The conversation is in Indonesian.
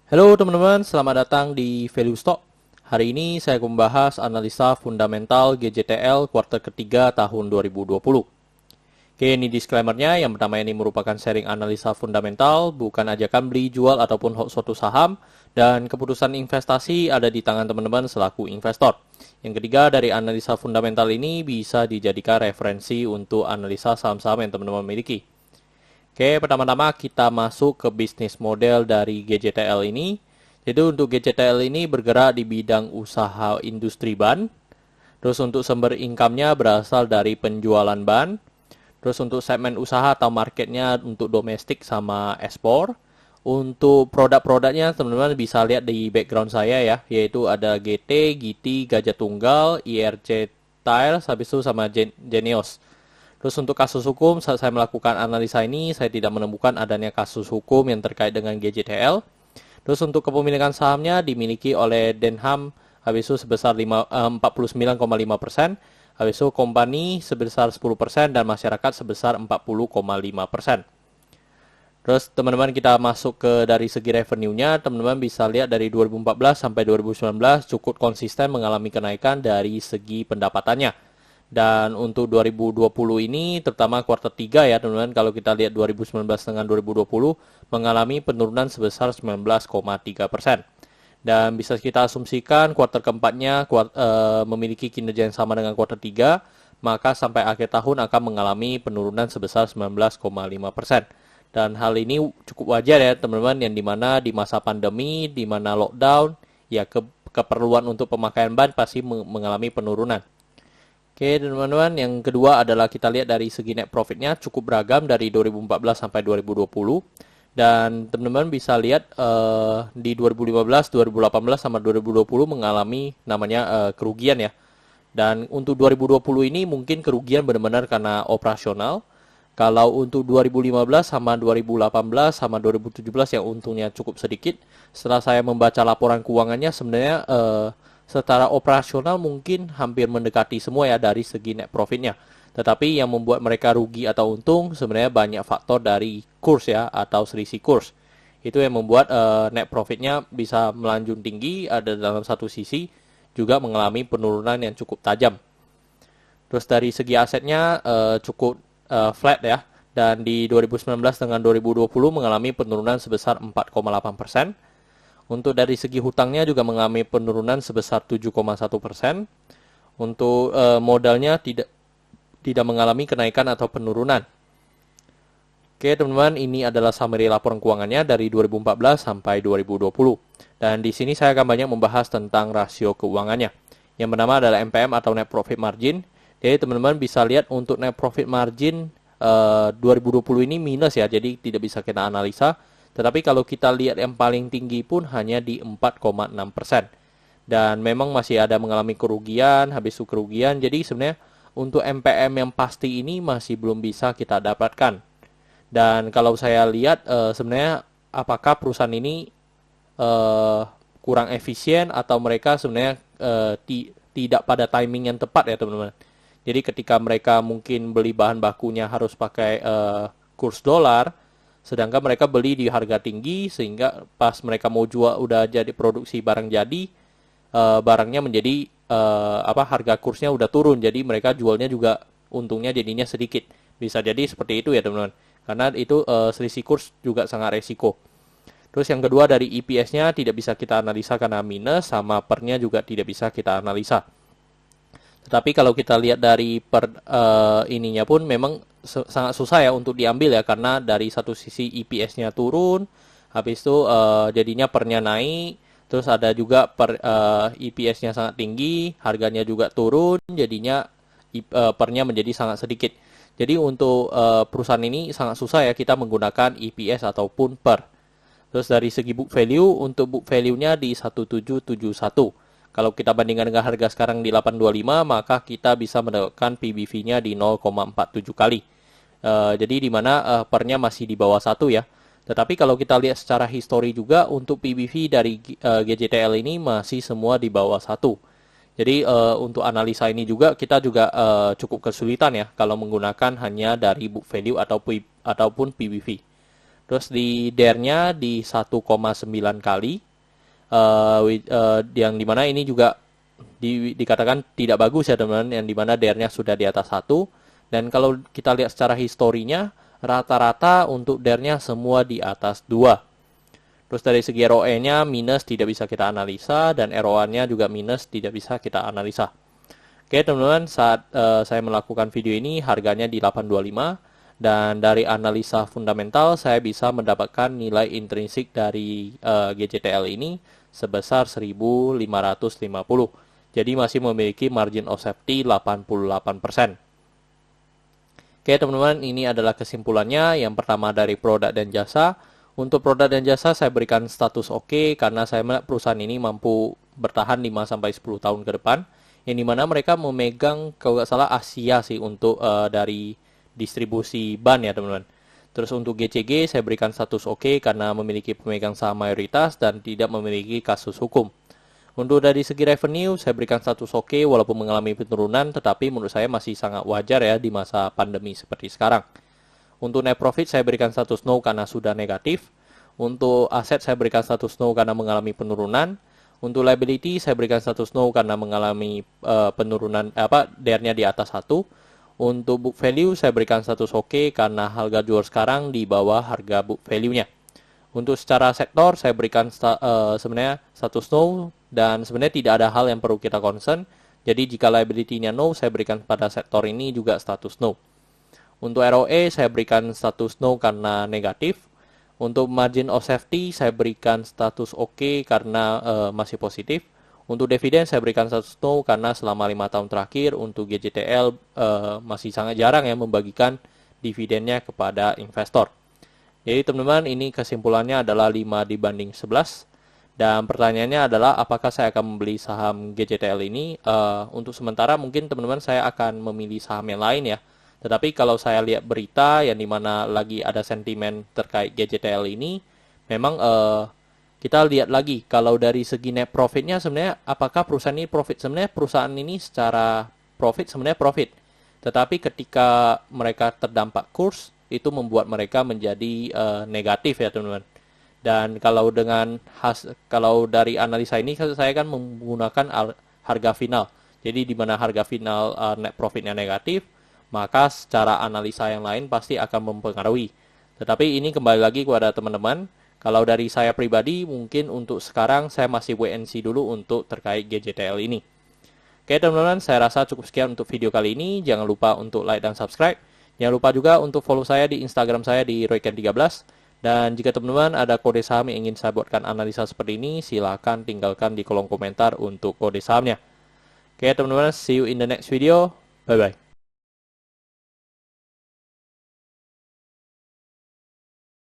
Halo teman-teman, selamat datang di Value Stock. Hari ini saya akan membahas analisa fundamental GJTL kuartal ketiga tahun 2020. Oke, ini disclaimer-nya. Yang pertama, ini merupakan sharing analisa fundamental, bukan ajakan beli, jual, ataupun suatu saham, dan keputusan investasi ada di tangan teman-teman selaku investor. Yang ketiga, dari analisa fundamental ini bisa dijadikan referensi untuk analisa saham-saham yang teman-teman miliki. Oke, pertama-tama kita masuk ke bisnis model dari GJTL ini. Jadi untuk GJTL ini bergerak di bidang usaha industri ban. Terus untuk sumber income-nya berasal dari penjualan ban. Terus untuk segmen usaha atau marketnya untuk domestik sama ekspor. Untuk produk-produknya teman-teman bisa lihat di background saya ya, yaitu ada GT, GT, Gajah Tunggal, IRC Tiles, habis itu sama Genios. Terus untuk kasus hukum, saat saya melakukan analisa ini, saya tidak menemukan adanya kasus hukum yang terkait dengan GJTL. Terus untuk kepemilikan sahamnya dimiliki oleh Denham, habis itu sebesar 49,5%, habis itu company sebesar 10%, dan masyarakat sebesar 40,5%. Terus teman-teman kita masuk ke dari segi revenue-nya, teman-teman bisa lihat dari 2014 sampai 2019 cukup konsisten mengalami kenaikan dari segi pendapatannya. Dan untuk 2020 ini, terutama kuartal 3 ya teman-teman, kalau kita lihat 2019 dengan 2020, mengalami penurunan sebesar 19,3%. Dan bisa kita asumsikan kuartal keempatnya memiliki kinerja yang sama dengan kuartal 3, maka sampai akhir tahun akan mengalami penurunan sebesar 19,5%. Dan hal ini cukup wajar ya teman-teman, yang dimana di masa pandemi, di mana lockdown, ya keperluan untuk pemakaian ban pasti mengalami penurunan. Oke teman-teman, yang kedua adalah kita lihat dari segi net profitnya cukup beragam dari 2014 sampai 2020. Dan teman-teman bisa lihat di 2015, 2018 sama 2020 mengalami namanya kerugian ya. Dan untuk 2020 ini mungkin kerugian benar-benar karena operasional. Kalau untuk 2015 sama 2018 sama 2017 yang untungnya cukup sedikit, setelah saya membaca laporan keuangannya sebenarnya secara operasional mungkin hampir mendekati semua ya dari segi net profitnya. Tetapi yang membuat mereka rugi atau untung sebenarnya banyak faktor dari kurs ya atau selisih kurs. Itu yang membuat net profitnya bisa melanjut tinggi, ada dalam satu sisi juga mengalami penurunan yang cukup tajam. Terus dari segi asetnya cukup flat ya. Dan di 2019 dengan 2020 mengalami penurunan sebesar 4,8%. Untuk dari segi hutangnya juga mengalami penurunan sebesar 7,1%. Untuk modalnya tidak mengalami kenaikan atau penurunan. Oke teman-teman, ini adalah summary laporan keuangannya dari 2014 sampai 2020. Dan di sini saya akan banyak membahas tentang rasio keuangannya. Yang pertama adalah NPM atau Net Profit Margin. Jadi teman-teman bisa lihat untuk Net Profit Margin 2020 ini minus ya, jadi tidak bisa kita analisa. Tetapi kalau kita lihat yang paling tinggi pun hanya di 4,6%. Dan memang masih ada mengalami kerugian, habis itu kerugian. Jadi sebenarnya untuk MPM yang pasti ini masih belum bisa kita dapatkan. Dan kalau saya lihat sebenarnya apakah perusahaan ini kurang efisien atau mereka sebenarnya tidak pada timing yang tepat ya teman-teman. Jadi ketika mereka mungkin beli bahan bakunya harus pakai kurs dolar, sedangkan mereka beli di harga tinggi sehingga pas mereka mau jual udah jadi produksi barang jadi, barangnya menjadi harga kursnya udah turun, jadi mereka jualnya juga untungnya jadinya sedikit. Bisa jadi seperti itu ya teman-teman. Karena itu selisih kurs juga sangat resiko. Terus yang kedua dari EPS-nya tidak bisa kita analisa karena minus, sama per-nya juga tidak bisa kita analisa. Tetapi kalau kita lihat dari ininya pun memang sangat susah ya untuk diambil ya, karena dari satu sisi EPS-nya turun, habis itu jadinya per-nya naik, terus ada juga EPS-nya sangat tinggi, harganya juga turun, jadinya per-nya menjadi sangat sedikit. Jadi untuk perusahaan ini sangat susah ya kita menggunakan EPS ataupun per. Terus dari segi book value, untuk book value-nya di 1771. Kalau kita bandingkan dengan harga sekarang di 825, maka kita bisa mendapatkan PBV-nya di 0,47 kali. Jadi di mana per-nya masih di bawah 1 ya. Tetapi kalau kita lihat secara histori juga, untuk PBV dari GJTL ini masih semua di bawah 1. Jadi untuk analisa ini juga kita juga cukup kesulitan ya kalau menggunakan hanya dari book value ataupun PBV. Terus di DER-nya di 1,9 kali, yang dimana ini juga dikatakan tidak bagus ya teman-teman, yang dimana DER-nya sudah di atas 1. Dan kalau kita lihat secara historinya, rata-rata untuk DER-nya semua di atas 2. Terus dari segi ROE-nya minus tidak bisa kita analisa, dan ROA-nya juga minus tidak bisa kita analisa. Oke teman-teman, saat saya melakukan video ini harganya di 825, dan dari analisa fundamental saya bisa mendapatkan nilai intrinsik dari GJTL ini sebesar 1550. Jadi masih memiliki margin of safety 88%. Oke teman-teman, ini adalah kesimpulannya. Yang pertama dari produk dan jasa. Untuk produk dan jasa saya berikan status oke karena saya melihat perusahaan ini mampu bertahan 5-10 tahun ke depan. Yang dimana mereka memegang, kalau nggak salah, Asia sih untuk dari distribusi ban ya teman-teman. Terus untuk GCG saya berikan status oke karena memiliki pemegang saham mayoritas dan tidak memiliki kasus hukum. Untuk dari segi revenue saya berikan status oke walaupun mengalami penurunan, tetapi menurut saya masih sangat wajar ya di masa pandemi seperti sekarang. Untuk net profit saya berikan status no karena sudah negatif. Untuk aset saya berikan status no karena mengalami penurunan. Untuk liability saya berikan status no karena mengalami penurunan DER-nya di atas 1. Untuk book value saya berikan status oke karena harga jual sekarang di bawah harga book value-nya. Untuk secara sektor saya berikan sebenarnya status no, dan sebenarnya tidak ada hal yang perlu kita concern. Jadi jika liability-nya no, saya berikan pada sektor ini juga status no. Untuk ROE saya berikan status no karena negatif. Untuk margin of safety saya berikan status oke karena masih positif. Untuk dividen saya berikan status no karena selama 5 tahun terakhir untuk GJTL masih sangat jarang ya membagikan dividennya kepada investor. Jadi teman-teman, ini kesimpulannya adalah 5/11. Dan pertanyaannya adalah apakah saya akan membeli saham GJTL ini? Untuk sementara mungkin teman-teman saya akan memilih saham yang lain ya. Tetapi kalau saya lihat berita yang dimana lagi ada sentimen terkait GJTL ini, memang kita lihat lagi kalau dari segi net profitnya sebenarnya apakah perusahaan ini profit. Sebenarnya perusahaan ini secara profit sebenarnya profit. Tetapi ketika mereka terdampak kurs, itu membuat mereka menjadi negatif ya teman-teman. Dan kalau dari analisa ini saya kan menggunakan harga final. Jadi di mana harga final net profitnya negatif, maka secara analisa yang lain pasti akan mempengaruhi. Tetapi ini kembali lagi kepada teman-teman. Kalau dari saya pribadi, mungkin untuk sekarang saya masih wait and see dulu untuk terkait GJTL ini. Oke teman-teman, saya rasa cukup sekian untuk video kali ini. Jangan lupa untuk like dan subscribe. Jangan lupa juga untuk follow saya di Instagram saya di royken13. Dan jika teman-teman ada kode saham yang ingin saya buatkan analisa seperti ini, silakan tinggalkan di kolom komentar untuk kode sahamnya. Oke teman-teman, see you in the next video. Bye-bye.